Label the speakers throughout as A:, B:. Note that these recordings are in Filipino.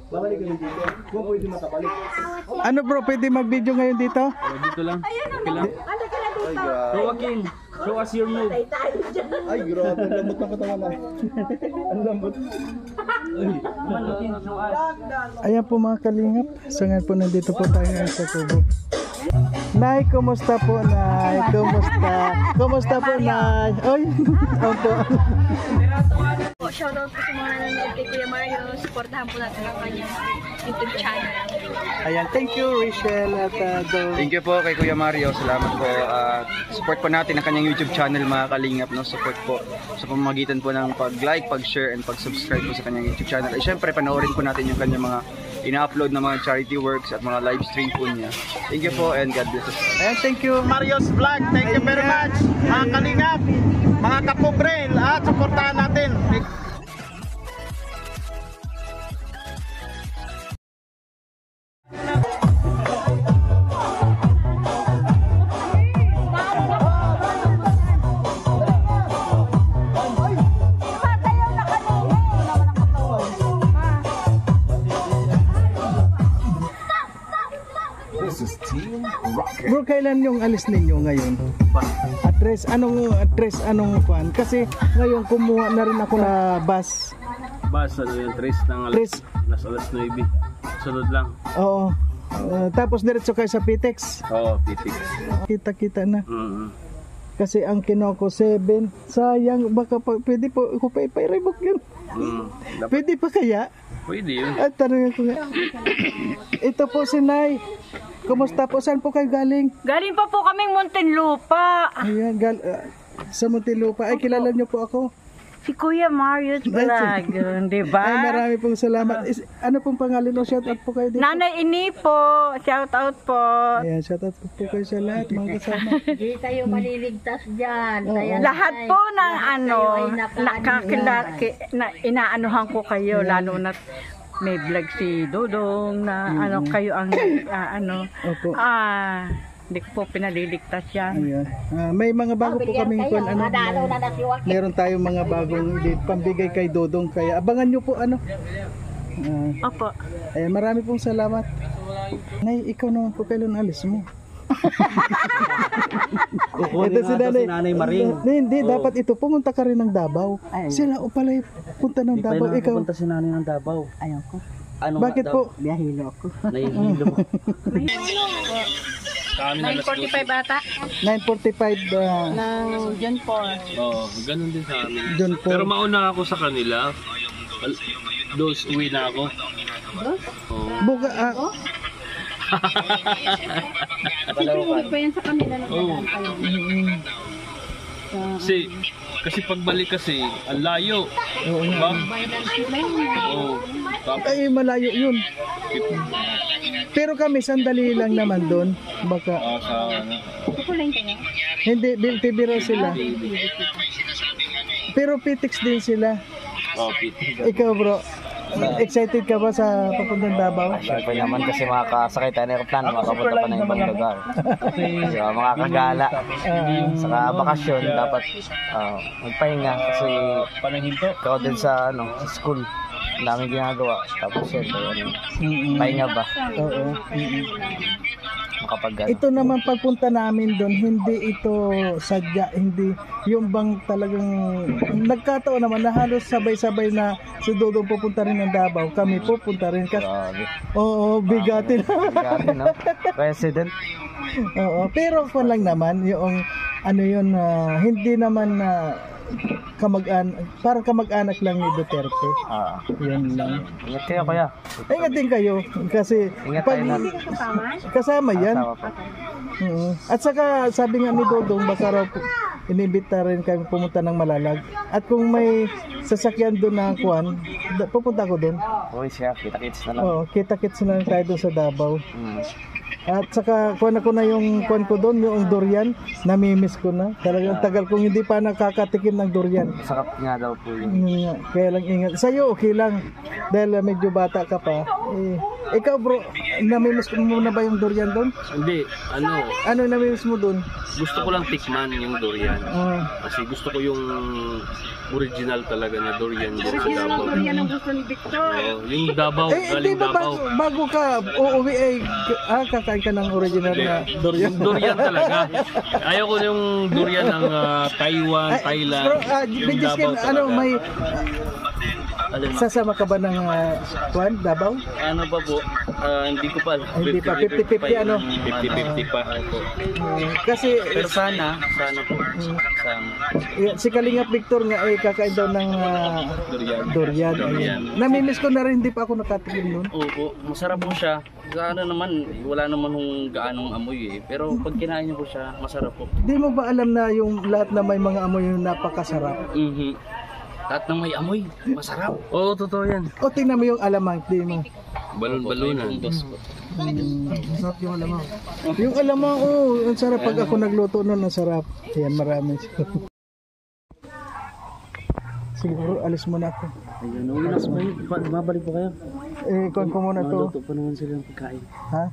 A: Babalik kami dito. Kung pwede makabalik.
B: Ano bro, pwede mag-video ngayon dito?
A: Dito lang. Okay lang. So Joaquin, show us your move. Ay, grabe. Ang lambot ng katawan na. Ang lambot.
B: Ayan po mga kalingap. So ngayon po nandito po tayo ngayon sa Kubo. Nay, kumusta po Nay? Kumusta? Kumusta po Nay? Oy, opo.
C: Shoutout po sa mga nanonood kay Kuya Mario. Supportahan po natin ang kanyang YouTube channel.
B: Ayan, thank you Rachel at Dong.
D: Thank you po kay Kuya Mario. Salamat po. Support po natin ang kanyang YouTube channel mga kalingap. No? Support po sa pamamagitan po ng pag-like, pag-share, and pag-subscribe po sa kanyang YouTube channel. At syempre, panoorin po natin yung kanyang mga ina-upload na mga charity works at mga live stream po niya. Thank you po and God bless us.
B: Ayan, thank you.
E: Mario's Vlog. Thank you very much. Mga kalingap, mga kapobrel, at supportahan natin.
B: Bro, kailan yung alis ninyo ngayon? Anong kwan? Kasi ngayon kumuha na rin ako na bus.
A: Bas, ano yung tres ng alas 9. Sunod lang.
B: Oo. Tapos diretso kayo sa Pitex.
A: Oo, pitik.
B: Kita-kita na. Kasi ang kinuha ko 7. Sayang, baka pwede po ako pa ipairibok yun. Pwede pa kaya?
A: Pwede yun.
B: At tanongin ko nga. Ito po si Nay. Kumusta po? Saan po kayo galing?
C: Galing pa po kaming Muntinlupa.
B: Ayan, sa Muntinlupa. Ay, kilala niyo po ako.
C: Si Kuya Mario's Vlog, di ba?
B: Ay, marami pong salamat. Ano pong pangalan o shoutout po kayo dito?
C: Nanay Ini po, shoutout po.
B: Ayan, shoutout po kayo sa lahat, mga kasama.
F: Hindi tayo maliligtas dyan.
C: Lahat po ng inaanuhan ko kayo, lalo na may vlog si Dodong na kayo ang
B: Opo.
C: hindi ko po pinaliligtas yan.
B: Ayan. May mga bago po kaming meron tayong mga bagong pambigay kay Dodong, kaya abangan nyo po
C: Opo.
B: Ayan, marami pong salamat. Nay, ikaw naman po kailan alis mo?
A: Kukunin nga si Nanay Maring.
B: Hindi, dapat ito pumunta ka rin ng Davao. Sila o pala punta ng Davao. Ikaw
A: Pupunta si Nanay ng Davao.
F: Ayaw ko.
B: bakit po?
F: Biyahilo ako.
A: Nahihilo.
C: 9:45 ata?
B: 9:45
C: Ng June 4.
A: Oo, ganun din sa amin.
B: Doon po.
A: Pero mauna ako sa kanila. Dos, uwi na ako.
B: Buka,
F: Uwi pa yan sa kanila na
A: Kasi pagbalik kasi, ang layo. Diba? Oo.
B: ay malayo yun. Pero kami sandali lang naman doon. Baka hindi, bibiro sila. Pero Pitex din sila. Ikaw bro, excited ka ba sa papuntang Davao?
D: Siyempre naman kasi makakasakay tayo ng aeroplano, makapunta pa ng ibang lugar. Kasi makakagala. Saka bakasyon, dapat magpahinga kasi ikaw din sa school. Ang daming ginagawa. Tapos siyempre, pahinga ba?
B: Oo.
D: Makapag
B: Ito naman pagpunta namin doon, hindi ito sadya, hindi yung bang talagang nagkataon naman na halos sabay-sabay na si Dodong pupunta rin ng Davao, kami pupunta rin kasi. Oo, bigatin.
D: Bigatin, no? President.
B: Oo, pero kung lang naman yung hindi naman parang kamag-anak lang ni Duterte. Yun lang.
D: Ingat kayo kuya.
B: Ingat din kayo kasi pag kasama yan. At saka sabi nga ni Dodong baka raw inibita rin kayo pumunta ng Malalag. At kung may sasakyan doon na kuwan, pupunta ko doon.
D: Uy siya, kita-kits na lang.
B: Oo, kita-kits na lang tayo doon sa Davao. At saka kuwan ako na yung kuwan ko doon, yung durian, namimiss ko na. Talagang tagal kong hindi pa nakakatikim ng durian.
D: Sarap nga daw po yun.
B: Kaya lang ingat. Sa'yo okay lang dahil medyo bata ka pa. Ikaw bro, namimiss mo na ba yung durian doon?
A: Hindi,
B: Ano namimiss mo doon?
A: gusto ko lang tikman yung durian. Kasi gusto ko yung original talaga na durian doon sa Davao.
F: Yan ang gusto ni Victor.
A: Yung Davao,
B: Di
A: galing
B: ba
A: Davao.
B: bago ka uuwi kakain ka ng original na durian?
A: Yung durian talaga. Ayaw ko yung durian ng Taiwan, Thailand.
B: Bro,
A: Yung Davao
B: ano
A: talaga.
B: may
A: Alin mo?
B: sasama ka ba ng Davao?
A: Ano ba po? Hindi ko pa.
B: Hindi pa, 50-50 ano?
A: 50-50 pa.
B: Kasi
A: Pero sana po. Sana.
B: si Kalingap Victor nga ay kakain daw ng durian. Ayun. Namimiss ko na rin, hindi pa ako nakatikim noon.
A: Opo, masarap po siya. Sana naman, wala naman hong gaanong amoy eh. Pero pag kinain niyo po siya, masarap po.
B: Di mo ba alam na yung lahat na may mga amoy yung napakasarap?
A: Lahat ng may amoy, masarap. Oo, totoo yan.
B: O tingnan mo yung alamang, di mo.
A: Balon-balunan.
B: Masarap yung alamang. Yung alamang, ang sarap pag ako nagluto noon, ang sarap. Ayan, marami. Siguro, alis muna ako.
A: Ayun, uwi na po. Mabalik po kayo.
B: Kuhan ko muna to.
A: Maluto pa naman sila ng pagkain.
B: Ha?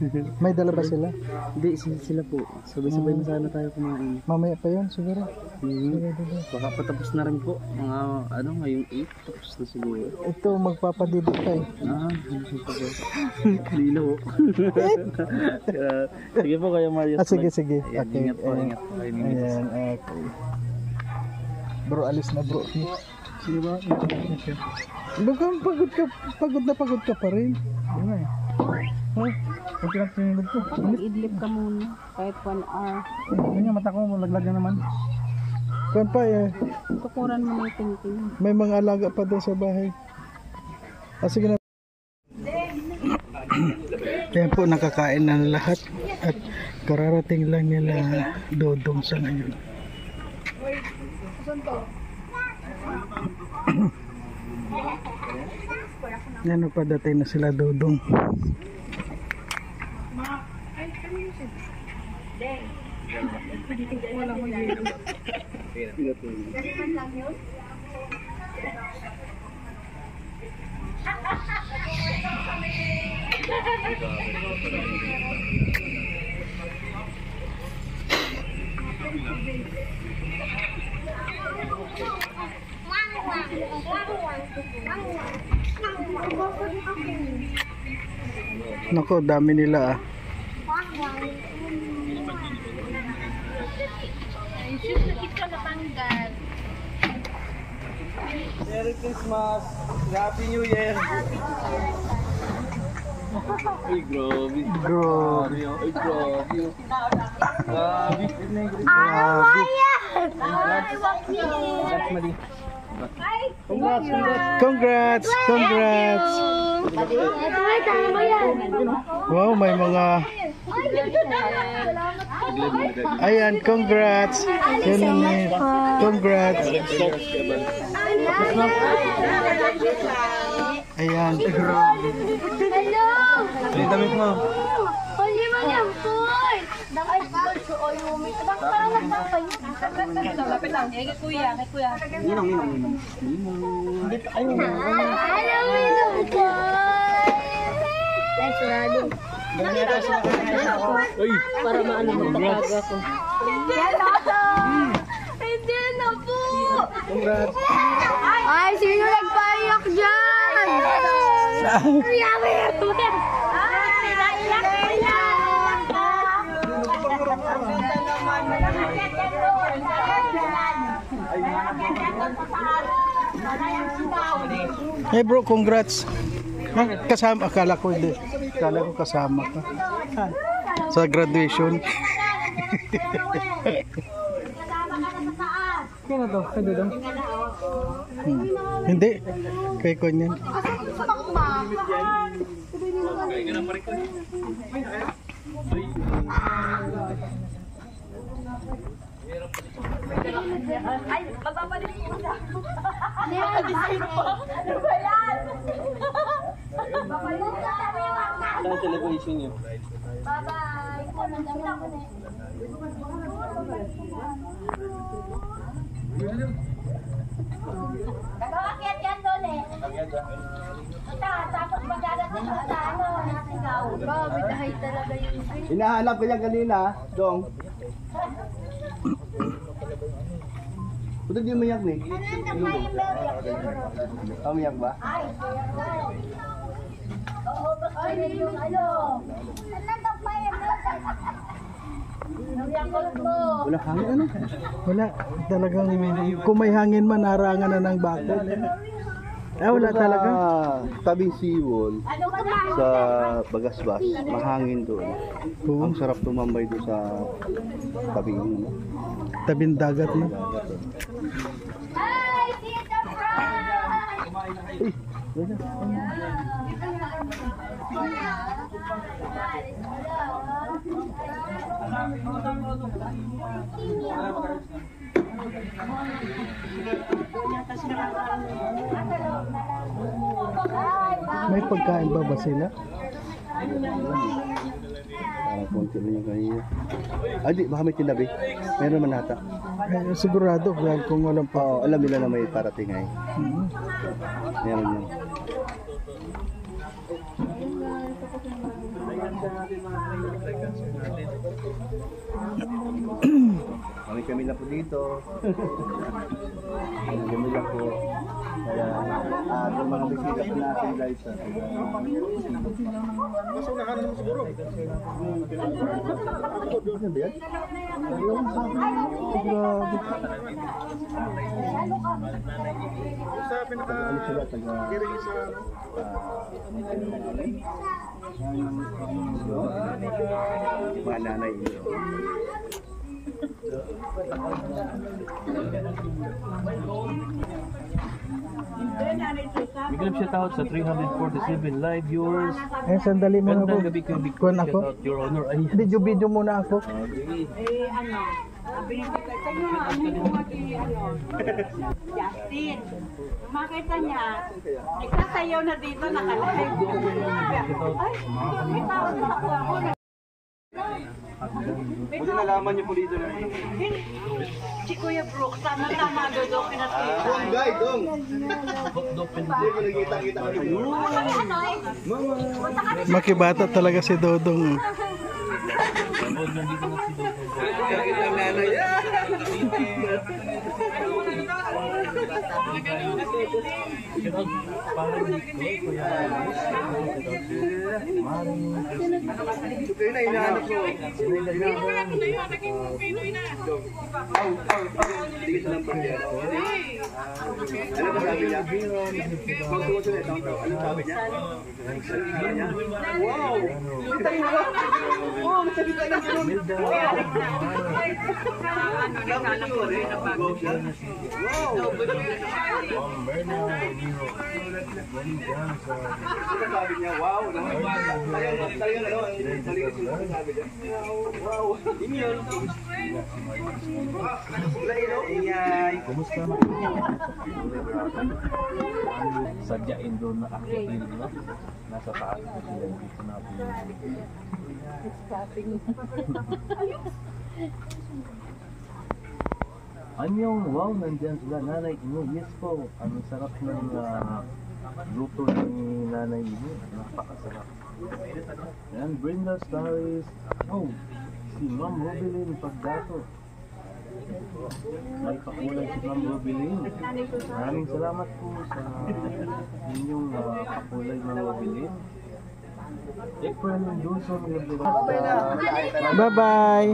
B: May dala ba sila?
A: Hindi, sila po. Sabay-sabay na sana tayo kumain.
B: Mamaya pa yun, siguro.
A: Baka patapos na rin po. Mga ngayong 8, tapos na siguro.
B: Ito, magpapadidit ka eh.
A: Ano po ba? Lilo. Sige po kayo, Mario.
B: Sige.
A: Ayan,
B: Okay.
A: ingat po, ingat po.
B: Ayan, okay. Bro, alis na bro. Sige ba? Okay. Bukang pagod ka pa rin. Ano eh? Huwag ka lang tinilog ko.
F: Mag-idlip ka muna. Kahit 1 hour.
B: Ano mata ko, malaglag na naman. Kuhan pa eh.
F: Tukuran mo na yung tingting.
B: May mga alaga pa doon sa bahay. Sige na. Kaya po nakakain na lahat at kararating lang nila Dodong sa ngayon. Yan, padating na sila Dodong. Nako, dami nila ah.
E: Merry Christmas! Happy New Year!
A: Ay, grabe.
B: Grabe.
A: Ay, grabe.
B: Congrats! Wow, may mga... Ayan, congrats! Congrats! Ayan.
G: Hello!
B: Ang damit mo.
G: Hindi mo yan po! Ay, oy, umi. Bakit parang nagtapay? Lapit lang. Kay kuya. Ninong. Hello, Ninong po! Ay, surado.
A: Ay,
G: Para maano mo talaga ko. Hindi na po!
B: Congrats!
G: Ay, sino nagpaiyak dyan? Yummy! Ay, naiyak.
B: Hey bro, congrats! Kasama, akala ko hindi. Akala ko kasama ka. Sa graduation. Kaya na to? Kaya doon? Hindi. Kay Konyan.
G: Ay, magpapalik mo siya. Ano ba yan?
A: saan celebration niyo?
G: Bye-bye. Nagkakakyat yan doon eh. Tapos magdadating Grabe, dahil talaga yung
A: Hinahanap ko yan kanina, Dong. Puto di umiyak ni. Umiyak ba?
G: Ay, yung ano.
A: Wala hangin ano?
B: Wala, talagang kung may hangin man, harangan na ng bakod. Wala talaga.
A: Tabing seawall sa Bagasbas, mahangin doon. Ang sarap tumambay doon sa tabing
B: Tabing dagat na.
G: Hi, Tita Fran!
B: May pagkain ba sila?
A: Parang konti lang yung kanina. Di, baka may tinabi. Meron man nata.
B: Sigurado, dahil kung walang pa.
A: Oo, alam nila na may parating ay. Meron yan. Kami lang po dito. Kami lang po. Kaya, yung mga bisita po natin guys. Mas unahan naman siguro. Ano ba yan? Sa pinaka-giring sa mga nanay niyo.
H: Big love shout out sa 347 live viewers.
B: Sandali muna po.
H: Gandang gabi kong big
B: Kuhan
H: shout
B: ako.
H: out your honor. Ay,
B: Video muna ako.
C: Justin, makita niya, nagsasayaw na dito, nakalive. Ay, may tao na ako.
A: Buti nalaman niyo po dito na.
C: Si Kuya Brooks, tama doon pinatira.
A: Dong, guy, dong. Hindi ko nakita ko kayo.
B: Makibata talaga si Dodong.
A: Kayo na hinahanap ko. Hindi ka lang pa yan. Ano ba sabi niya? Ano sabi niya? Wow! Tayo na ba? Wow! Salita na gano'n! Sabi niya, wow! Talagang ano, maligas yung sabi niya. Wow! Ini yun! Ingay!
H: kumusta? Sadyain doon na active no? Nasa taas na sila dito natin. Anyong, wow, nandyan sila, nanay mo, yes po, ang sarap ng luto ni nanay mo, napakasarap. Yan, Brenda Stories, oh, si Ma'am Robilin Pagdato. May pakulay si Ma'am Robilin. Maraming salamat po sa inyong pakulay, Ma'am Robilin. April Mendoza,
B: Bye-bye.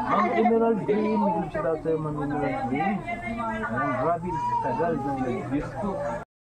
H: Ma'am Emerald Green, may shout out sa'yo, Ma'am Emerald Green. Ang grabe tagal ng nag-disco.